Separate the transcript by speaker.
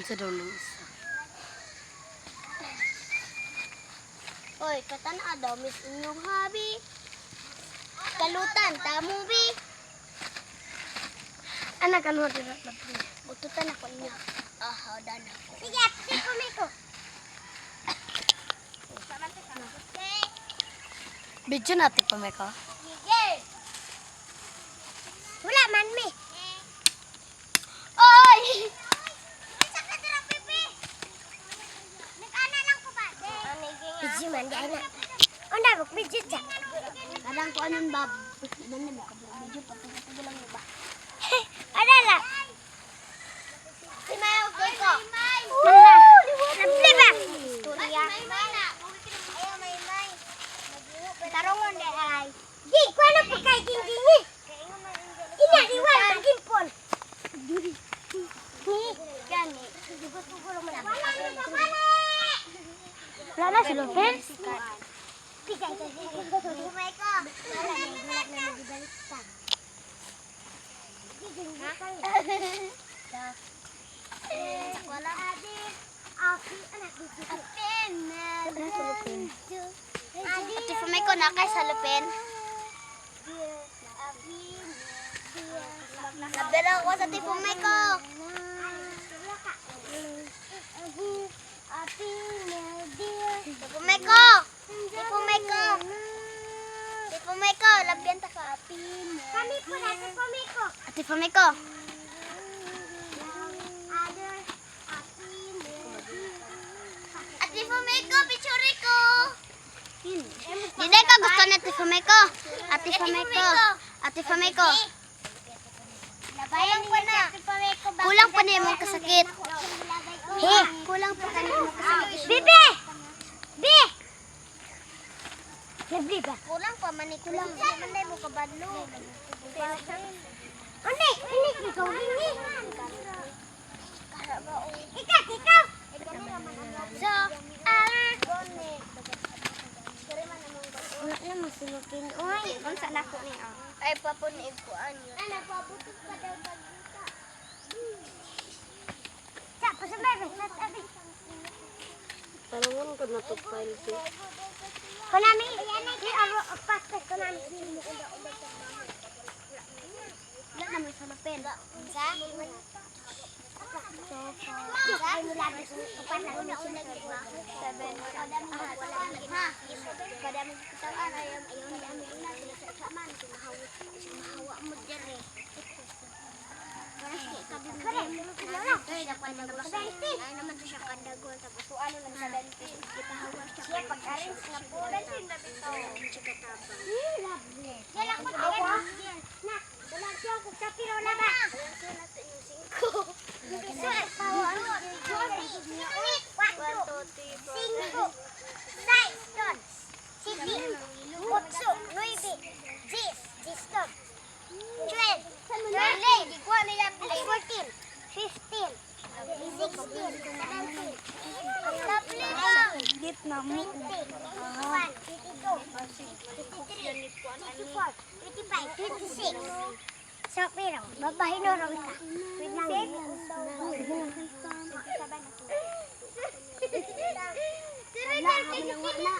Speaker 1: Sa daw ng isa.
Speaker 2: Oy, katana daw, miss inyong hobby. Kalutan, tamo, bi.
Speaker 1: Anak, ano natin na ito?
Speaker 2: Bututan ako niya. Ah, dan ako. Sige, tipo mo ko.
Speaker 1: Video natin pa may ka.
Speaker 2: Sige. Wala man, mi. Oy! Isa ka dira, pipi. Nag-ana lang ko ba? Video man, di na. Onda, mag-video siya. Kadang ko anong bab. Iban na video, pagkakatagal lang ba? Ada lah. Si Mayo ko. Nabli ba? Istorya. Ayaw, may. Tarungon de ay. Di, ko ano pa kay gingingi? Ina, iwan, pagimpon. Ni, gani. Gusto-gusto mo na.
Speaker 1: Wala na si Lopen?
Speaker 2: Pigay ka. Umay ko. Wala na, gulat na magibaliktad. Wala adik. Anak dito. Ate Fumay ko na kay sa lupin. Nabira ko sa Ate Fumay ko. Ate Fumay ko. Ate Fumay ko. Ate Fumay ko. Labyan ta ka. Kami po na Ate Fumay ko. Ate Fumay ko. Ate Fumay ko, pichuri ko. Hindi ka gusto na Ate Fumay ko. Ate Fumay ko. Ate Fumay ko. Kulang pa na yung kasakit. He, kulang pa na yung kasakit. Bibi! Bi! Nabli ba? Kulang pa man eh. Kulang pa man na yung kabadlo. Ano? Ikaw hindi. Ikaw! So, wala na masulupin. Uy, kung saan ako niya. Ay, papuniig ko anyo. Ano, pabutos pa daw pag-ika. Sa, pasabay, pasabay.
Speaker 1: Tanungan ko na ito file si.
Speaker 2: Konami, i-aro, paspas konami. Wala na may sulupin. Sa?
Speaker 1: Git na mo.
Speaker 2: 26. So, pero, babahin na rin ka. Wait lang. Wala,